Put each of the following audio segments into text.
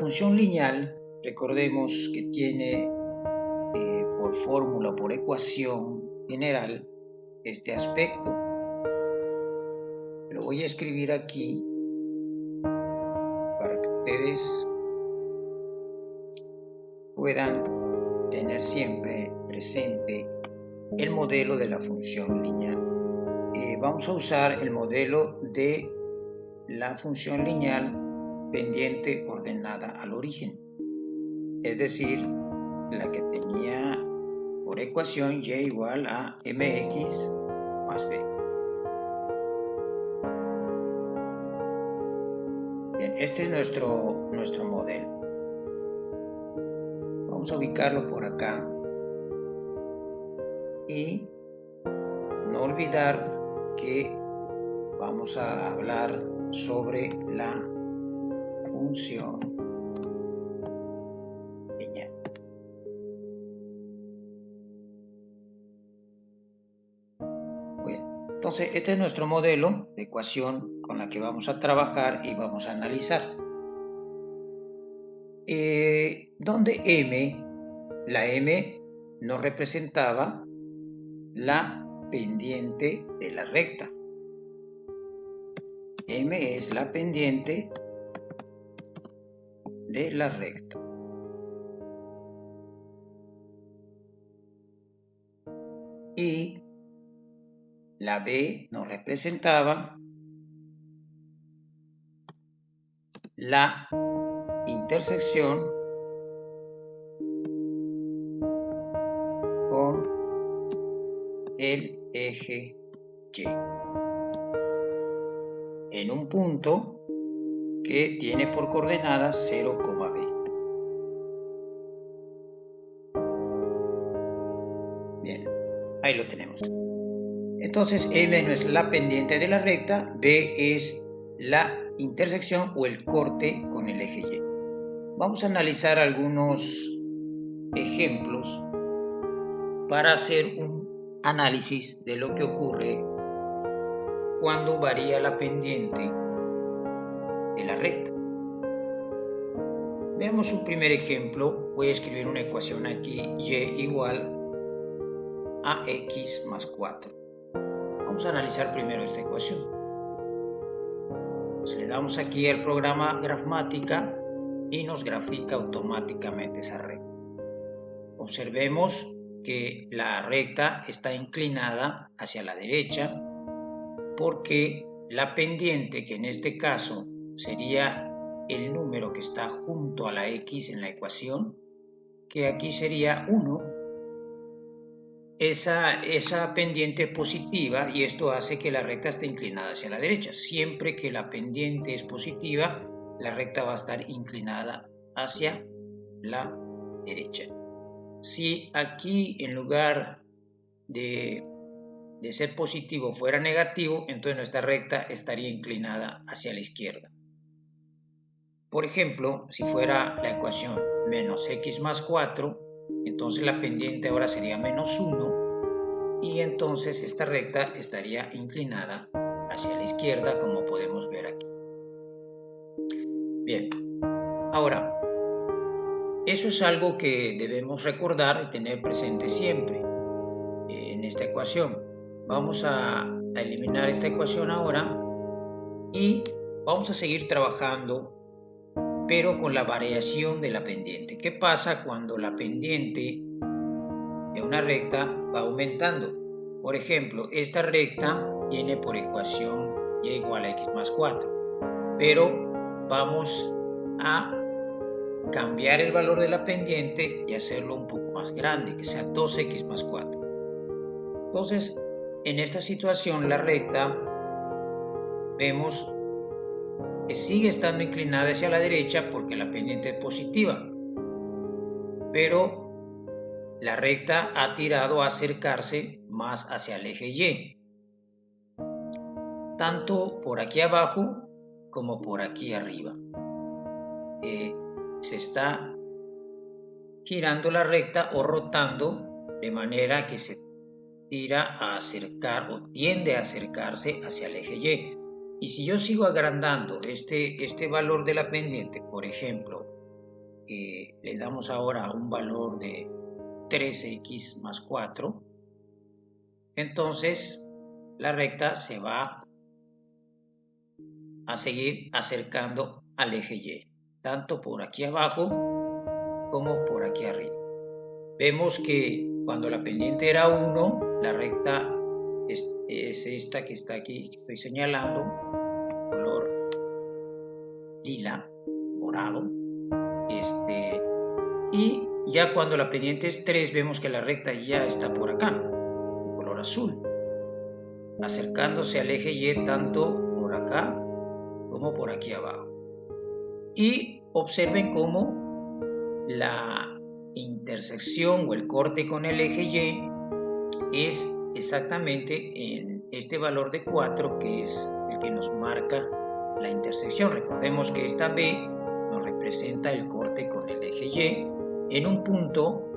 función lineal, recordemos que tiene por fórmula, por ecuación general, este aspecto. Lo voy a escribir aquí para que ustedes puedan tener siempre presente el modelo de la función lineal. Vamos a usar el modelo de la función lineal pendiente ordenada al origen, es decir, la que tenía por ecuación y igual a mx más b. Bien, este es nuestro modelo. Vamos a ubicarlo por acá y no olvidar que vamos a hablar sobre la función lineal. Bien, entonces este es nuestro modelo de ecuación con la que vamos a trabajar y vamos a analizar. Donde la m nos representaba la pendiente de la recta. M es la pendiente de la recta. Y la B nos representaba la intersección con el eje Y en un punto que tiene por coordenadas 0, B. Bien, ahí lo tenemos. Entonces M no es la pendiente de la recta, B es la intersección o el corte con el eje Y. Vamos a analizar algunos ejemplos para hacer un análisis de lo que ocurre cuando varía la pendiente de la recta. Veamos un primer ejemplo. Voy a escribir una ecuación aquí, y igual a x más 4. Vamos a analizar primero esta ecuación. Entonces, le damos aquí al programa Grafmática y nos grafica automáticamente esa recta. Observemos que la recta está inclinada hacia la derecha porque la pendiente, que en este caso sería el número que está junto a la x en la ecuación, que aquí sería 1, esa pendiente es positiva y esto hace que la recta esté inclinada hacia la derecha. Siempre que la pendiente es positiva, la recta va a estar inclinada hacia la derecha. Si aquí en lugar de ser positivo fuera negativo, entonces nuestra recta estaría inclinada hacia la izquierda. Por ejemplo, si fuera la ecuación menos x más 4, entonces la pendiente ahora sería menos 1 y entonces esta recta estaría inclinada hacia la izquierda, como podemos ver aquí. Bien, ahora, eso es algo que debemos recordar y tener presente siempre en esta ecuación. Vamos a eliminar esta ecuación ahora y vamos a seguir trabajando, pero con la variación de la pendiente. ¿Qué pasa cuando la pendiente de una recta va aumentando? Por ejemplo, esta recta tiene por ecuación y igual a x más 4, pero vamos a cambiar el valor de la pendiente y hacerlo un poco más grande, que sea 2x más 4. Entonces, en esta situación la recta vemos que sigue estando inclinada hacia la derecha porque la pendiente es positiva, pero la recta ha tirado a acercarse más hacia el eje Y, tanto por aquí abajo como por aquí arriba. Se está girando la recta o rotando de manera que se tira a acercar o tiende a acercarse hacia el eje Y. Y si yo sigo agrandando este valor de la pendiente, por ejemplo, le damos ahora un valor de 3x más 4, entonces la recta se va a seguir acercando al eje Y, tanto por aquí abajo como por aquí arriba. Vemos que cuando la pendiente era 1, la recta es esta que está aquí, que estoy señalando, color lila, morado. Y ya cuando la pendiente es 3, vemos que la recta ya está por acá, color azul, acercándose al eje Y tanto por acá como por aquí abajo. Y observen cómo la intersección o el corte con el eje Y es exactamente en este valor de 4, que es el que nos marca la intersección. Recordemos que esta B nos representa el corte con el eje Y en un punto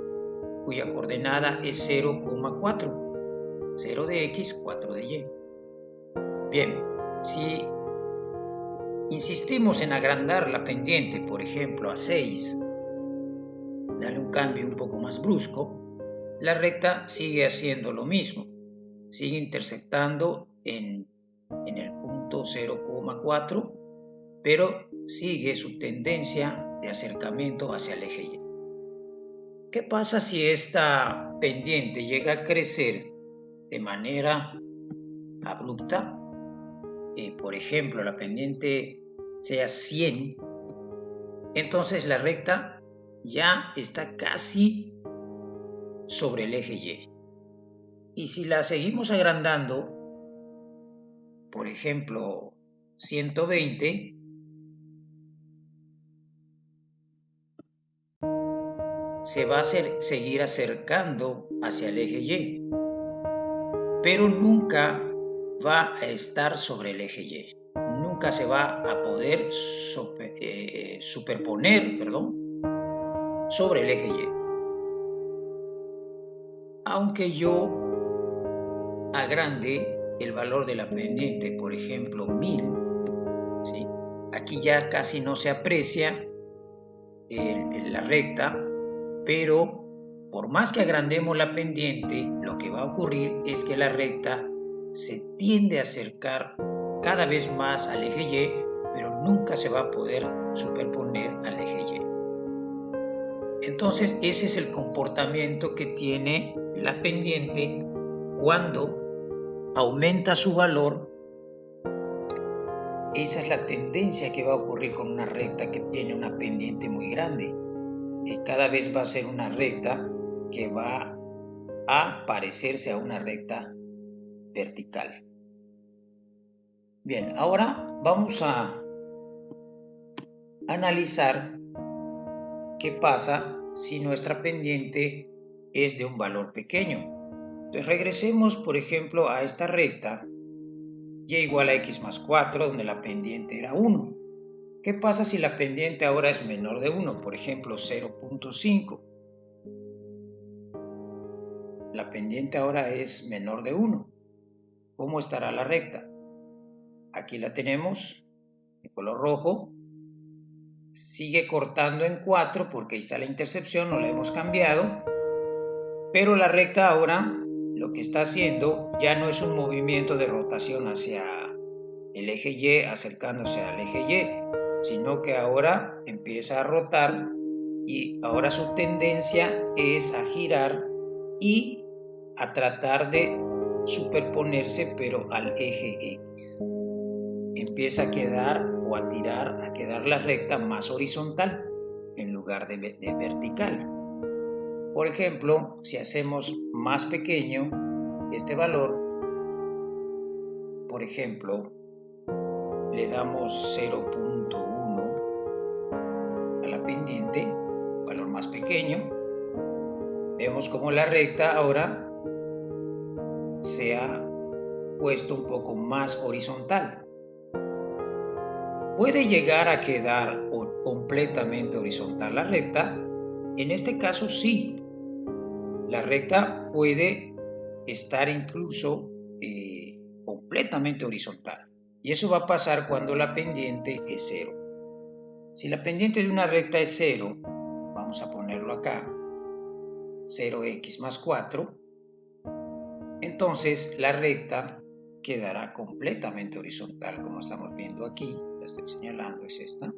cuya coordenada es 0,4. 0 de X, 4 de Y. Bien, si insistimos en agrandar la pendiente, por ejemplo, a 6, darle un cambio un poco más brusco, la recta sigue haciendo lo mismo. Sigue intersectando en el punto 0,4, pero sigue su tendencia de acercamiento hacia el eje Y. ¿Qué pasa si esta pendiente llega a crecer de manera abrupta? Por ejemplo, la pendiente sea 100, entonces la recta ya está casi sobre el eje Y. Y si la seguimos agrandando, por ejemplo, 120, se va a seguir acercando hacia el eje Y, pero nunca va a estar sobre el eje Y. Nunca se va a poder superponer, sobre el eje Y. Aunque yo agrande el valor de la pendiente, por ejemplo, 1000, ¿sí? Aquí ya casi no se aprecia la recta, pero por más que agrandemos la pendiente, lo que va a ocurrir es que la recta se tiende a acercar cada vez más al eje Y, pero nunca se va a poder superponer al eje Y. Entonces, ese es el comportamiento que tiene la pendiente cuando aumenta su valor. Esa es la tendencia que va a ocurrir con una recta que tiene una pendiente muy grande. Cada vez va a ser una recta que va a parecerse a una recta vertical. Bien, ahora vamos a analizar qué pasa si nuestra pendiente es de un valor pequeño. Entonces regresemos, por ejemplo, a esta recta y igual a x más 4, donde la pendiente era 1. ¿Qué pasa si la pendiente ahora es menor de 1? Por ejemplo, 0,5. La pendiente ahora es menor de 1. ¿Cómo estará la recta? Aquí la tenemos de color rojo. Sigue cortando en 4 porque ahí está la intercepción, no la hemos cambiado. Pero la recta ahora lo que está haciendo ya no es un movimiento de rotación hacia el eje Y, acercándose al eje Y, sino que ahora empieza a rotar y ahora su tendencia es a girar y a tratar de superponerse, pero al eje X. Empieza a quedar o a tirar, a quedar la recta más horizontal en lugar de vertical. Por ejemplo, si hacemos más pequeño este valor, por ejemplo, le damos 0,1 a la pendiente, valor más pequeño, vemos como la recta ahora se ha puesto un poco más horizontal. Puede llegar a quedar completamente horizontal la recta. En este caso sí, la recta puede estar incluso completamente horizontal. Y eso va a pasar cuando la pendiente es 0. Si la pendiente de una recta es 0, vamos a ponerlo acá, 0x más 4, entonces la recta quedará completamente horizontal, como estamos viendo aquí, la estoy señalando, es esta.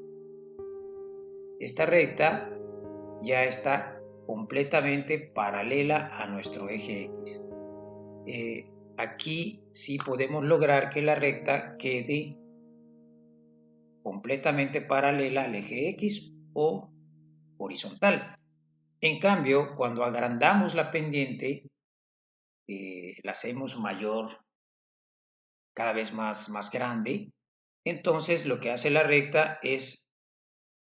Esta recta ya está completamente paralela a nuestro eje X. Aquí sí podemos lograr que la recta quede completamente paralela al eje X o horizontal. En cambio, cuando agrandamos la pendiente, la hacemos mayor, cada vez más grande, entonces lo que hace la recta es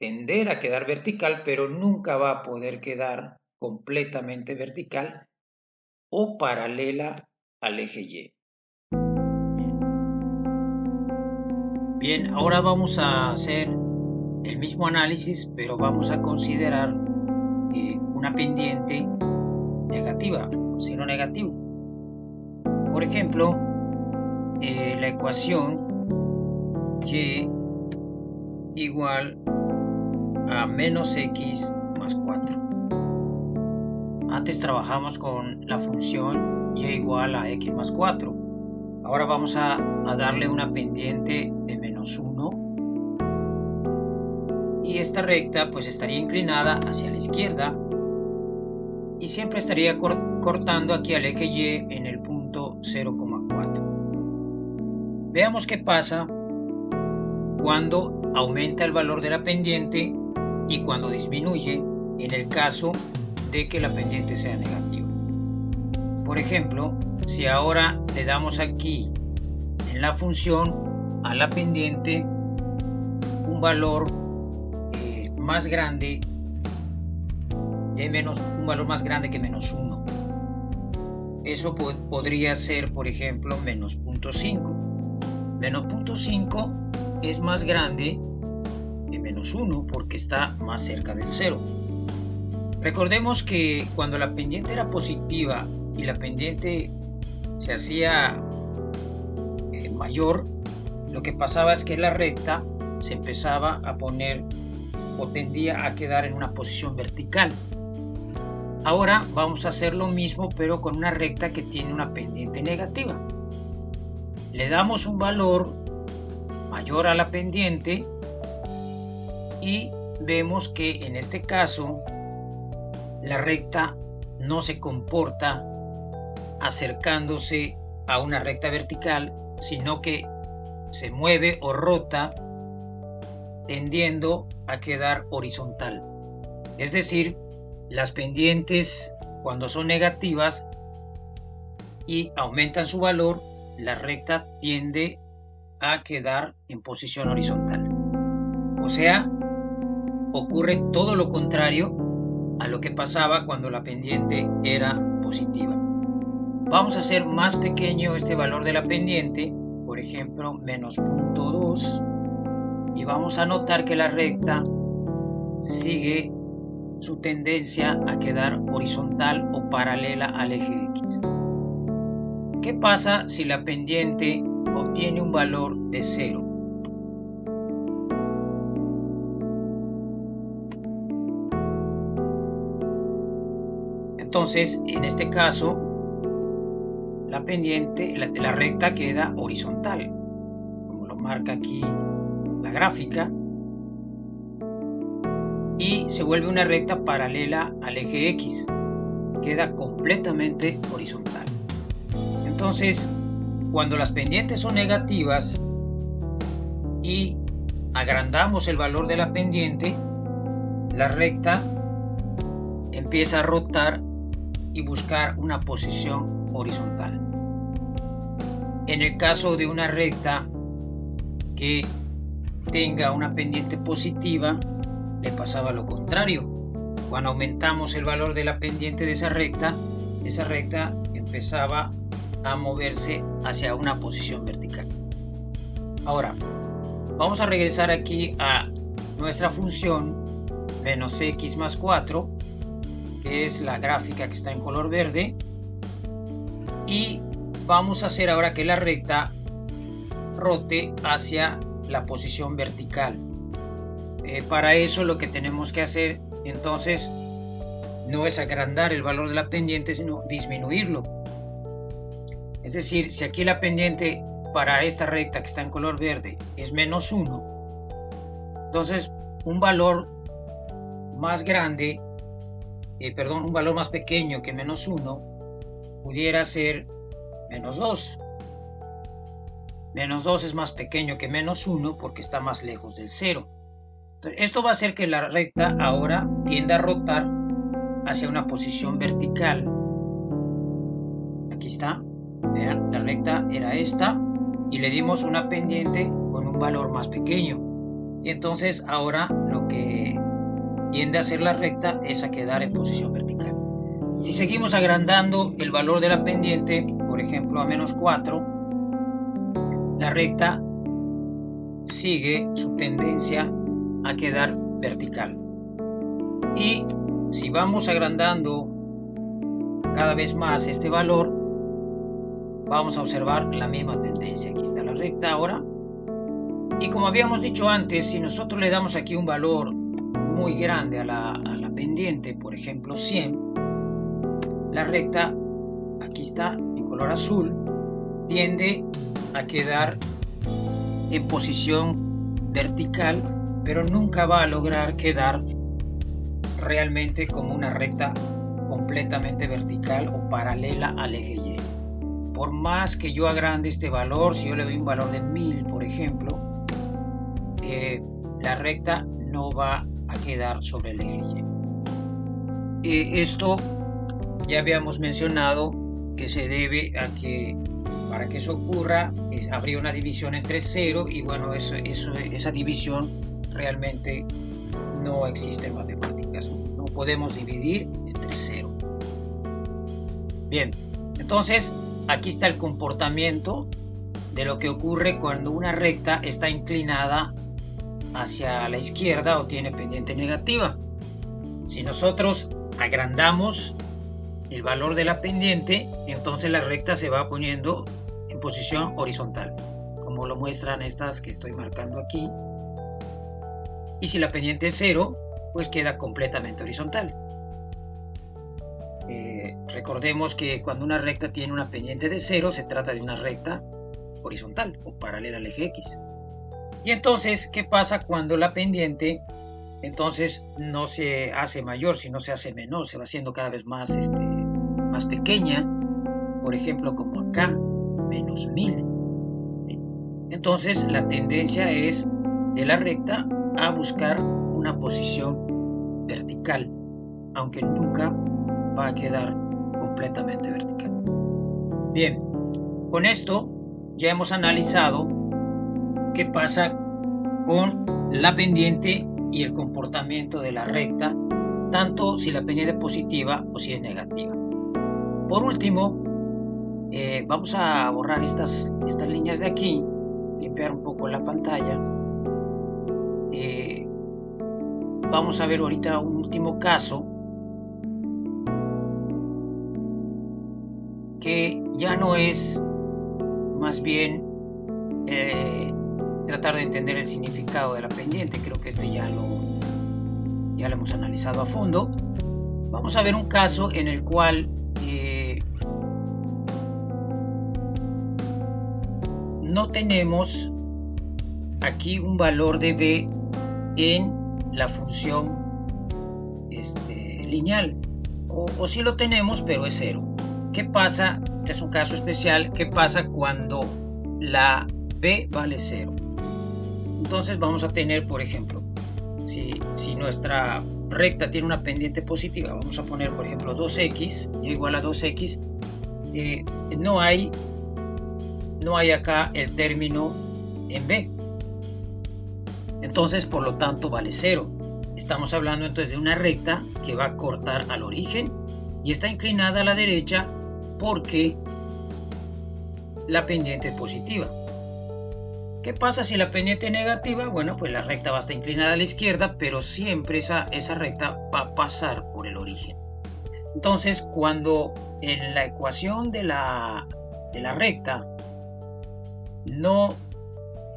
tender a quedar vertical, pero nunca va a poder quedar completamente vertical o paralela al eje Y. Bien, ahora vamos a hacer el mismo análisis, pero vamos a considerar una pendiente negativa, signo negativo. Por ejemplo, la ecuación y igual a menos x más 4. Antes trabajamos con la función y igual a x más 4. Ahora vamos a darle una pendiente de menos 1. Y esta recta pues estaría inclinada hacia la izquierda y siempre estaría cortando aquí al eje Y en el punto 0,4. Veamos qué pasa cuando aumenta el valor de la pendiente y cuando disminuye en el caso de que la pendiente sea negativa. Por ejemplo, si ahora le damos aquí en la función a la pendiente un valor más grande un valor más grande que menos 1. Eso podría ser, por ejemplo, menos 0.5. Menos 0.5 es más grande que menos 1 porque está más cerca del 0. Recordemos que cuando la pendiente era positiva y la pendiente se hacía mayor, lo que pasaba es que la recta se empezaba a poner o tendía a quedar en una posición vertical. Ahora vamos a hacer lo mismo, pero con una recta que tiene una pendiente negativa. Le damos un valor mayor a la pendiente y vemos que en este caso la recta no se comporta acercándose a una recta vertical, sino que se mueve o rota tendiendo a quedar horizontal. Es decir, las pendientes cuando son negativas y aumentan su valor, la recta tiende a quedar en posición horizontal. O sea, ocurre todo lo contrario a lo que pasaba cuando la pendiente era positiva. Vamos a hacer más pequeño este valor de la pendiente, por ejemplo, menos 0.2, y vamos a notar que la recta sigue su tendencia a quedar horizontal o paralela al eje X. ¿Qué pasa si la pendiente obtiene un valor de 0? Entonces, en este caso, la pendiente, la recta queda horizontal, como lo marca aquí la gráfica, y se vuelve una recta paralela al eje X, queda completamente horizontal. Entonces, cuando las pendientes son negativas y agrandamos el valor de la pendiente, la recta empieza a rotar y buscar una posición horizontal. En el caso de una recta que tenga una pendiente positiva, le pasaba lo contrario. Cuando aumentamos el valor de la pendiente de esa recta empezaba a moverse hacia una posición vertical. Ahora, vamos a regresar aquí a nuestra función menos x más 4, que es la gráfica que está en color verde, y vamos a hacer ahora que la recta rote hacia la posición vertical. Para eso lo que tenemos que hacer entonces no es agrandar el valor de la pendiente, sino disminuirlo. Es decir, si aquí la pendiente para esta recta que está en color verde es -1, entonces un valor más grande, un valor más pequeño que -1 pudiera ser -2. -2 es más pequeño que -1 porque está más lejos del 0. Entonces, esto va a hacer que la recta ahora tienda a rotar hacia una posición vertical. Aquí está, vean, la recta era esta y le dimos una pendiente con un valor más pequeño. Y entonces ahora lo que tiende a hacer la recta es a quedar en posición vertical. Si seguimos agrandando el valor de la pendiente, por ejemplo a -4, la recta sigue su tendencia a quedar vertical. Y si vamos agrandando cada vez más este valor, vamos a observar la misma tendencia. Aquí está la recta ahora. Y como habíamos dicho antes, si nosotros le damos aquí un valor muy grande a la pendiente, por ejemplo 100, la recta, aquí está en color azul, tiende a quedar en posición vertical, pero nunca va a lograr quedar realmente como una recta completamente vertical o paralela al eje Y. Por más que yo agrande este valor, si yo le doy un valor de 1000, por ejemplo, la recta no va a quedar sobre el eje Y. Esto ya habíamos mencionado que se debe a que para que eso ocurra habría una división entre 0 y bueno, esa división realmente no existe en matemáticas. No podemos dividir entre 0. Bien, entonces aquí está el comportamiento de lo que ocurre cuando una recta está inclinada hacia la izquierda o tiene pendiente negativa. Si nosotros agrandamos el valor de la pendiente, entonces la recta se va poniendo en posición horizontal, como lo muestran estas que estoy marcando aquí. Y si la pendiente es 0, pues queda completamente horizontal. Recordemos que cuando una recta tiene una pendiente de 0, se trata de una recta horizontal o paralela al eje X. Y entonces, ¿qué pasa cuando la pendiente entonces no se hace mayor, sino se hace menor? Se va haciendo cada vez más pequeña, por ejemplo, como acá, -1000. Entonces, la tendencia es de la recta a buscar una posición vertical, aunque nunca va a quedar completamente vertical. Bien, con esto ya hemos analizado qué pasa con la pendiente y el comportamiento de la recta, tanto si la pendiente es positiva o si es negativa. Por último, vamos a borrar estas líneas de aquí, limpiar un poco la pantalla. Vamos a ver ahorita un último caso que ya no es más bien tratar de entender el significado de la pendiente. Creo que este ya lo hemos analizado a fondo. Vamos a ver un caso en el cual no tenemos aquí un valor de b en la función lineal, o sí lo tenemos, pero es 0. ¿Qué pasa? Este es un caso especial. ¿Qué pasa cuando la b vale 0? Entonces vamos a tener, por ejemplo, si nuestra recta tiene una pendiente positiva, vamos a poner, por ejemplo, 2x igual a 2x, no hay acá el término en b. Entonces, por lo tanto, vale 0. Estamos hablando entonces de una recta que va a cortar al origen y está inclinada a la derecha porque la pendiente es positiva. ¿Qué pasa si la pendiente es negativa? Bueno, pues la recta va a estar inclinada a la izquierda, pero siempre esa recta va a pasar por el origen. Entonces, cuando en la ecuación de la recta no,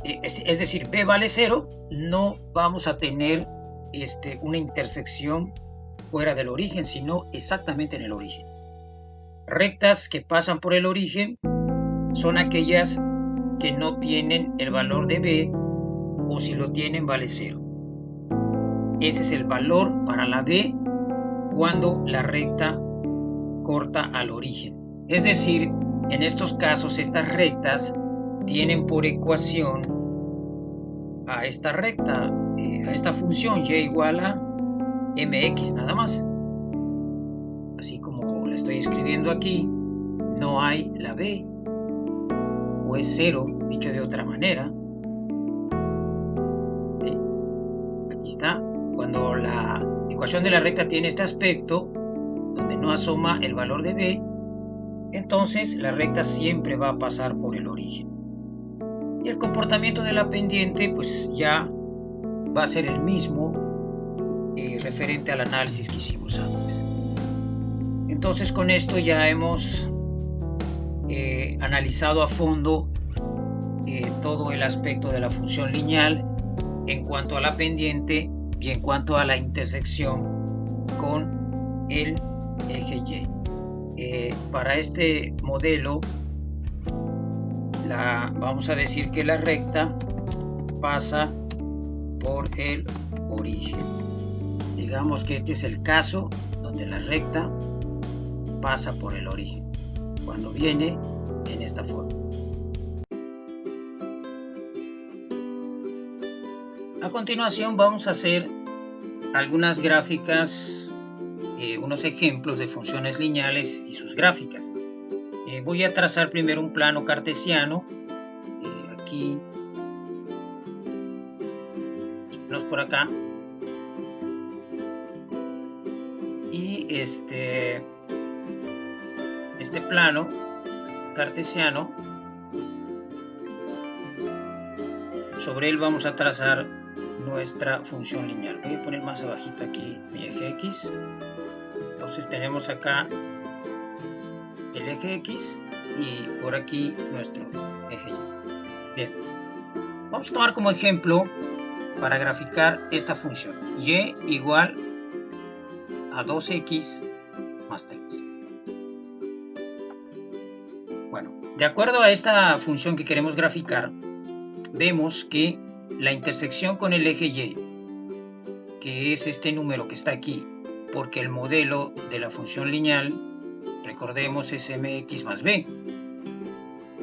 es decir, b vale 0, no vamos a tener una intersección fuera del origen, sino exactamente en el origen. Rectas que pasan por el origen son aquellas que no tienen el valor de b, o si lo tienen vale 0. Ese es el valor para la b cuando la recta corta al origen. Es decir, en estos casos estas rectas tienen por ecuación a esta recta, a esta función y igual a mx nada más. Así como la estoy escribiendo aquí, no hay la b, o es 0, dicho de otra manera. ¿Sí? Aquí está. Cuando la ecuación de la recta tiene este aspecto, donde no asoma el valor de b, entonces la recta siempre va a pasar por el origen. Y el comportamiento de la pendiente pues ya va a ser el mismo referente al análisis que hicimos antes. Entonces con esto ya hemos analizado a fondo todo el aspecto de la función lineal en cuanto a la pendiente y en cuanto a la intersección con el eje Y. Para este modelo vamos a decir que la recta pasa por el origen. Digamos que este es el caso donde la recta pasa por el origen, cuando viene en esta forma. A continuación vamos a hacer algunas gráficas, unos ejemplos de funciones lineales y sus gráficas. Voy a trazar primero un plano cartesiano, aquí, por acá, y este plano cartesiano, sobre él vamos a trazar nuestra función lineal. Voy a poner más abajito aquí mi eje X. Entonces tenemos acá el eje X y por aquí nuestro eje Y. Bien, vamos a tomar como ejemplo para graficar esta función y igual a 2x más 3. Bueno, de acuerdo a esta función que queremos graficar, vemos que la intersección con el eje Y, que es este número que está aquí, porque el modelo de la función lineal, recordemos, es mx más b,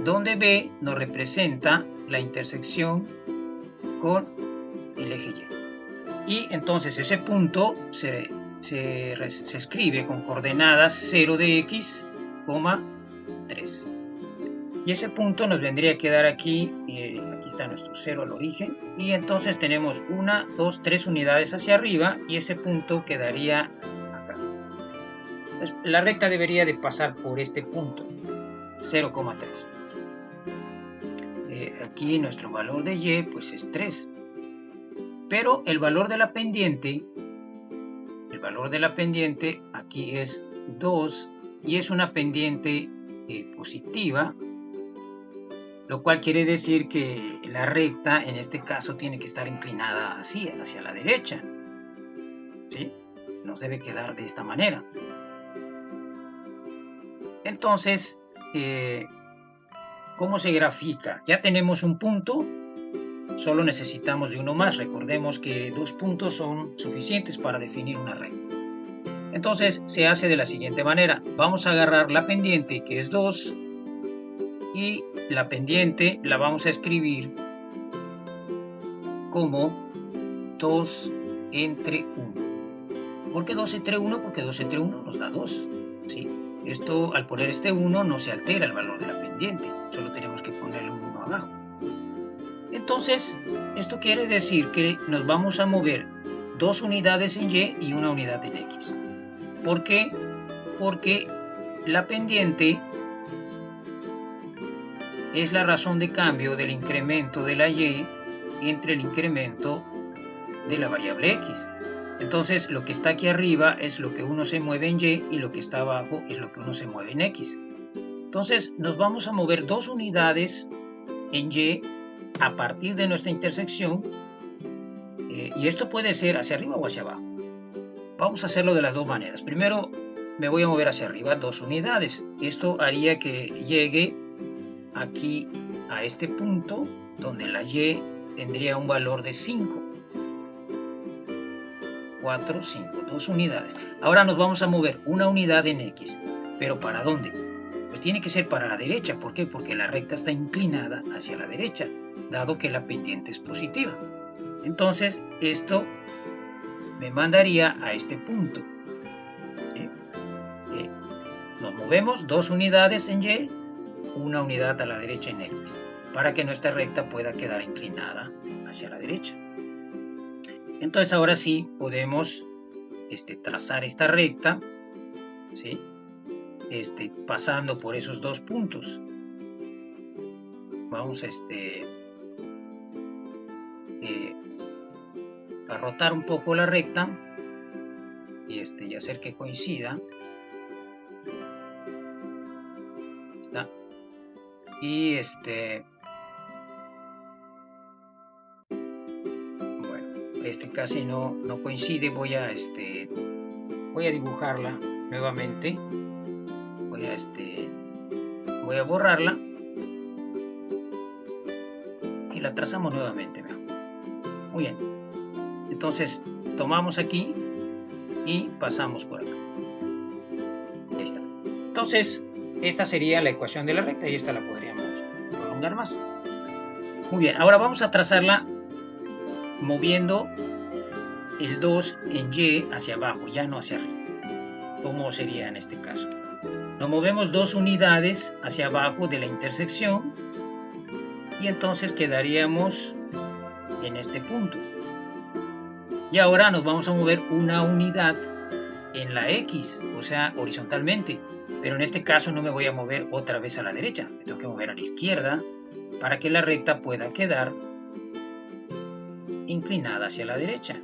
donde b nos representa la intersección con el eje Y. Y entonces ese punto se escribe con coordenadas 0 de x, 3. Y ese punto nos vendría a quedar aquí, aquí está nuestro 0 al origen, y entonces tenemos 1, 2, 3 unidades hacia arriba, y ese punto quedaría acá. Entonces, la recta debería de pasar por este punto, 0,3. Aquí nuestro valor de y pues es 3. Pero el valor de la pendiente aquí es 2, y es una pendiente positiva, lo cual quiere decir que la recta en este caso tiene que estar inclinada así, hacia la derecha, ¿sí? Nos debe quedar de esta manera. Entonces, ¿cómo se grafica? Ya tenemos un punto, solo necesitamos de uno más. Recordemos que 2 puntos son suficientes para definir una recta. Entonces se hace de la siguiente manera. Vamos a agarrar la pendiente, que es 2, y la pendiente la vamos a escribir como 2 entre 1. ¿Por qué 2 entre 1? Porque 2 entre 1 nos da 2, ¿sí? Esto, al poner este 1, no se altera el valor de la pendiente, solo tenemos que ponerle un 1 abajo. Entonces, esto quiere decir que nos vamos a mover 2 unidades en Y y 1 unidad en X. ¿Por qué? Porque la pendiente es la razón de cambio del incremento de la Y entre el incremento de la variable X. Entonces, lo que está aquí arriba es lo que uno se mueve en Y y lo que está abajo es lo que uno se mueve en X. Entonces, nos vamos a mover 2 unidades en Y a partir de nuestra intersección Y esto puede ser hacia arriba o hacia abajo. Vamos a hacerlo de las dos maneras. Primero me voy a mover hacia arriba 2 unidades. Esto haría que llegue aquí a este punto donde la y tendría un valor de 5. 4, 5, 2 unidades. Ahora nos vamos a mover una unidad en X. ¿Pero para dónde? Pues tiene que ser para la derecha. ¿Por qué? Porque la recta está inclinada hacia la derecha, dado que la pendiente es positiva. Entonces, esto me mandaría a este punto. ¿Sí? Nos movemos 2 unidades en Y, una unidad a la derecha en X, para que nuestra recta pueda quedar inclinada hacia la derecha. Entonces ahora sí podemos trazar esta recta, ¿sí? Pasando por esos 2 puntos. Vamos a rotar un poco la recta y hacer que coincida. Está. Y bueno, casi no coincide. Voy a dibujarla nuevamente. Voy a borrarla y la trazamos nuevamente mejor. Muy bien. Entonces tomamos aquí y pasamos por acá. Ahí está. Entonces esta sería la ecuación de la recta y esta la podríamos prolongar más. Muy bien, ahora vamos a trazarla moviendo el 2 en Y hacia abajo, ya no hacia arriba. ¿Cómo sería en este caso? Nos movemos 2 unidades hacia abajo de la intersección y entonces quedaríamos en este punto. Y ahora nos vamos a mover una unidad en la X, o sea, horizontalmente. Pero en este caso no me voy a mover otra vez a la derecha, me tengo que mover a la izquierda para que la recta pueda quedar inclinada hacia la derecha.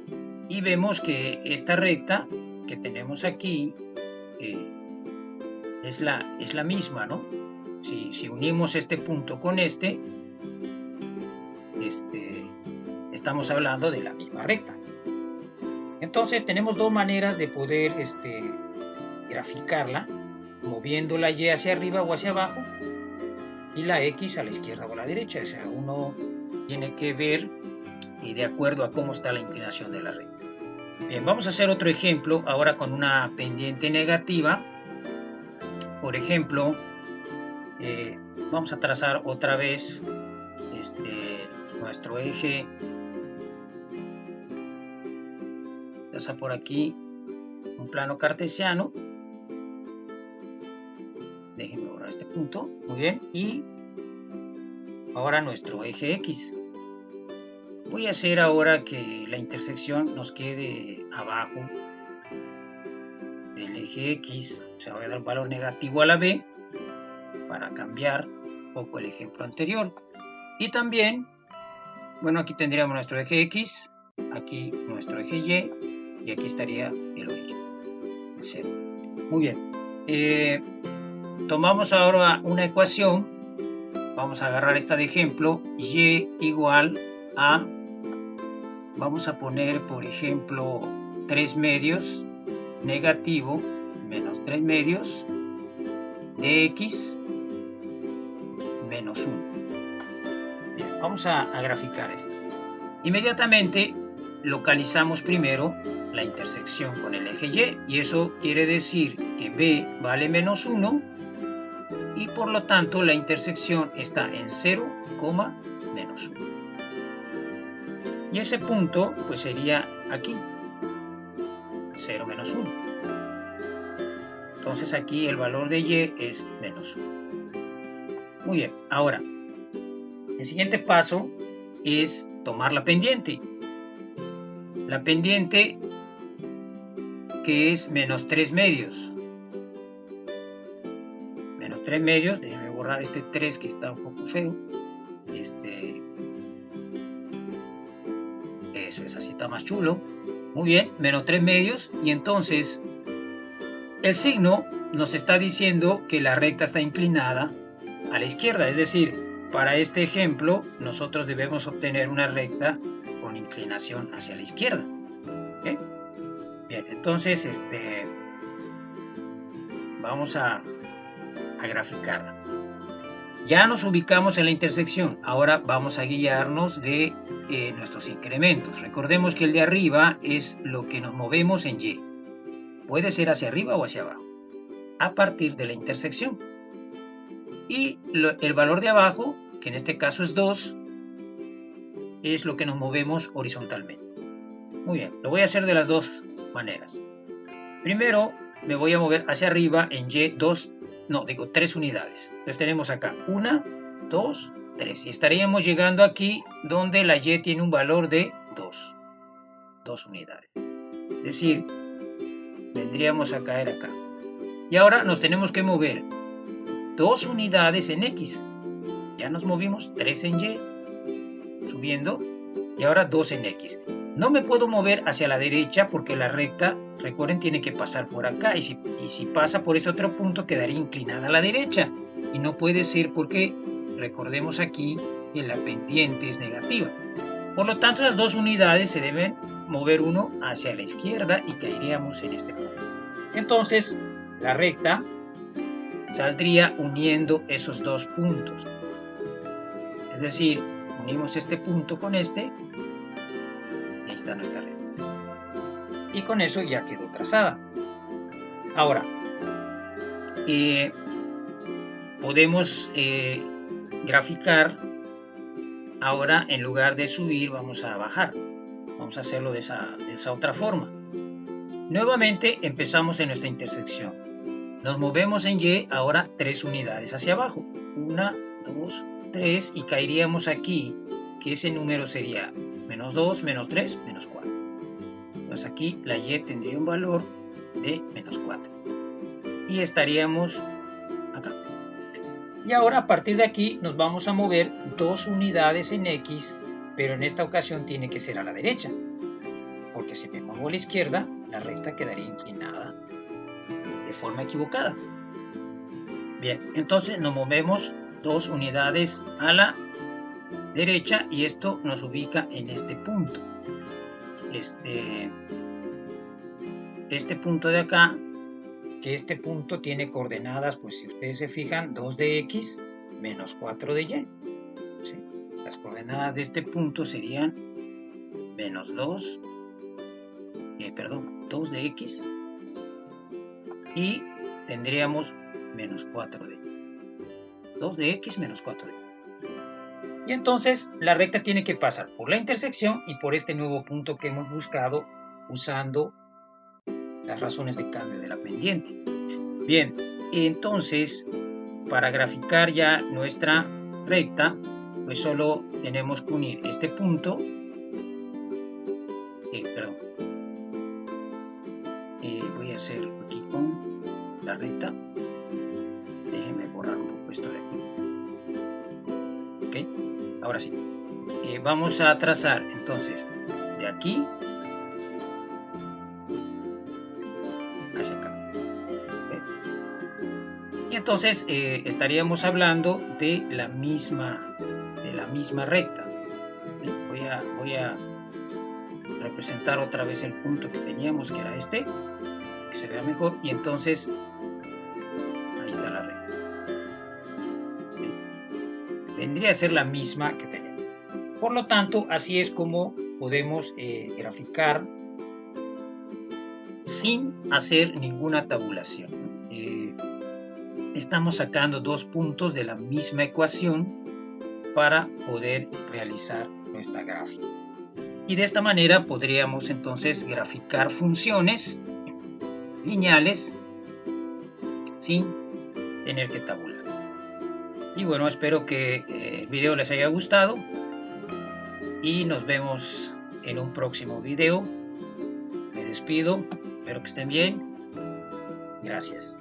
Y vemos que esta recta que tenemos aquí es la misma, ¿no? Si unimos este punto con estamos hablando de la misma recta. Entonces tenemos 2 maneras de poder graficarla, moviendo la Y hacia arriba o hacia abajo y la X a la izquierda o a la derecha. O sea, uno tiene que ver de acuerdo a cómo está la inclinación de la recta. Bien, vamos a hacer otro ejemplo ahora con una pendiente negativa. Por ejemplo, vamos a trazar otra vez nuestro eje. Traza por aquí un plano cartesiano. Déjenme borrar este punto. Muy bien. Y ahora nuestro eje X. Voy a hacer ahora que la intersección nos quede abajo del eje X. O sea, voy a dar un valor negativo a la B para cambiar un poco el ejemplo anterior. Y también, bueno, aquí tendríamos nuestro eje X, aquí nuestro eje Y aquí estaría el origen, el 0. Muy bien. Tomamos ahora una ecuación. Vamos a agarrar esta de ejemplo. Y igual a, vamos a poner, por ejemplo, 3 medios negativo menos 3 medios de X menos 1. Bien, vamos a graficar esto. Inmediatamente localizamos primero la intersección con el eje Y eso quiere decir que B vale menos 1 y por lo tanto la intersección está en 0, menos 1. Y ese punto pues sería aquí, 0 menos 1. Entonces aquí el valor de Y es menos 1. Muy bien, ahora el siguiente paso es tomar la pendiente. La pendiente que es menos 3 medios. Menos 3 medios, déjenme borrar este 3 que está un poco feo. Eso es, así está más chulo. Muy bien, menos 3 medios. Y entonces el signo nos está diciendo que la recta está inclinada a la izquierda. Es decir, para este ejemplo nosotros debemos obtener una recta con inclinación hacia la izquierda. ¿Okay? Bien, entonces vamos a graficarla. Ya nos ubicamos en la intersección. Ahora vamos a guiarnos de nuestros incrementos. Recordemos que el de arriba es lo que nos movemos en Y. Puede ser hacia arriba o hacia abajo, a partir de la intersección. Y el valor de abajo, que en este caso es 2, es lo que nos movemos horizontalmente. Muy bien, lo voy a hacer de las dos maneras. Primero me voy a mover hacia arriba en Y 3 unidades. Entonces tenemos acá 1, 2, 3. Y estaríamos llegando aquí donde la Y tiene un valor de 2 unidades. Es decir, vendríamos a caer acá. Y ahora nos tenemos que mover 2 unidades en X. Ya nos movimos 3 en Y, subiendo, y ahora 2 en X. No me puedo mover hacia la derecha porque la recta, recuerden, tiene que pasar por acá. Y si pasa por este otro punto, quedaría inclinada a la derecha. Y no puede ser porque, recordemos aquí, que la pendiente es negativa. Por lo tanto, las 2 unidades se deben mover uno hacia la izquierda y caeríamos en este punto. Entonces, la recta saldría uniendo esos 2 puntos. Es decir, unimos este punto con este. Ahí está nuestra recta. Y con eso ya quedó trazada. Ahora, podemos graficar. Ahora, en lugar de subir, vamos a bajar. Vamos a hacerlo de esa otra forma. Nuevamente empezamos en nuestra intersección. Nos movemos en Y, ahora 3 unidades hacia abajo. 1, 2, 3, y caeríamos aquí, que ese número sería menos 2, menos 3, menos 4. Entonces aquí la Y tendría un valor de menos 4. Y estaríamos acá. Y ahora a partir de aquí nos vamos a mover 2 unidades en X, pero en esta ocasión tiene que ser a la derecha. Porque si me muevo a la izquierda, la recta quedaría inclinada de forma equivocada. Bien, entonces nos movemos 2 unidades a la derecha y esto nos ubica en este punto. Este punto de acá, que este punto tiene coordenadas, pues si ustedes se fijan, 2 de X menos 4 de Y. ¿Sí? Las coordenadas de este punto serían menos 2 de X y tendríamos menos 4 de Y. 2 de X menos 4 de Y. Y entonces la recta tiene que pasar por la intersección y por este nuevo punto que hemos buscado usando las razones de cambio de la pendiente. Bien, entonces para graficar ya nuestra recta, pues solo tenemos que unir este punto. Voy a hacer aquí con la recta. Déjenme borrar un poco esto de aquí. Ok, ahora sí. Vamos a trazar entonces de aquí hacia acá. ¿Okay? Y entonces estaríamos hablando de la misma recta. ¿Okay? Voy a representar otra vez el punto que teníamos, que era este, que se vea mejor, y entonces ahí está la recta. ¿Okay? Vendría a ser la misma que teníamos. Por lo tanto, así es como podemos graficar sin hacer ninguna tabulación. Estamos sacando 2 puntos de la misma ecuación para poder realizar nuestra gráfica. Y de esta manera podríamos entonces graficar funciones lineales sin tener que tabular. Y bueno, espero que el video les haya gustado y nos vemos en un próximo video. Me despido, espero que estén bien. Gracias.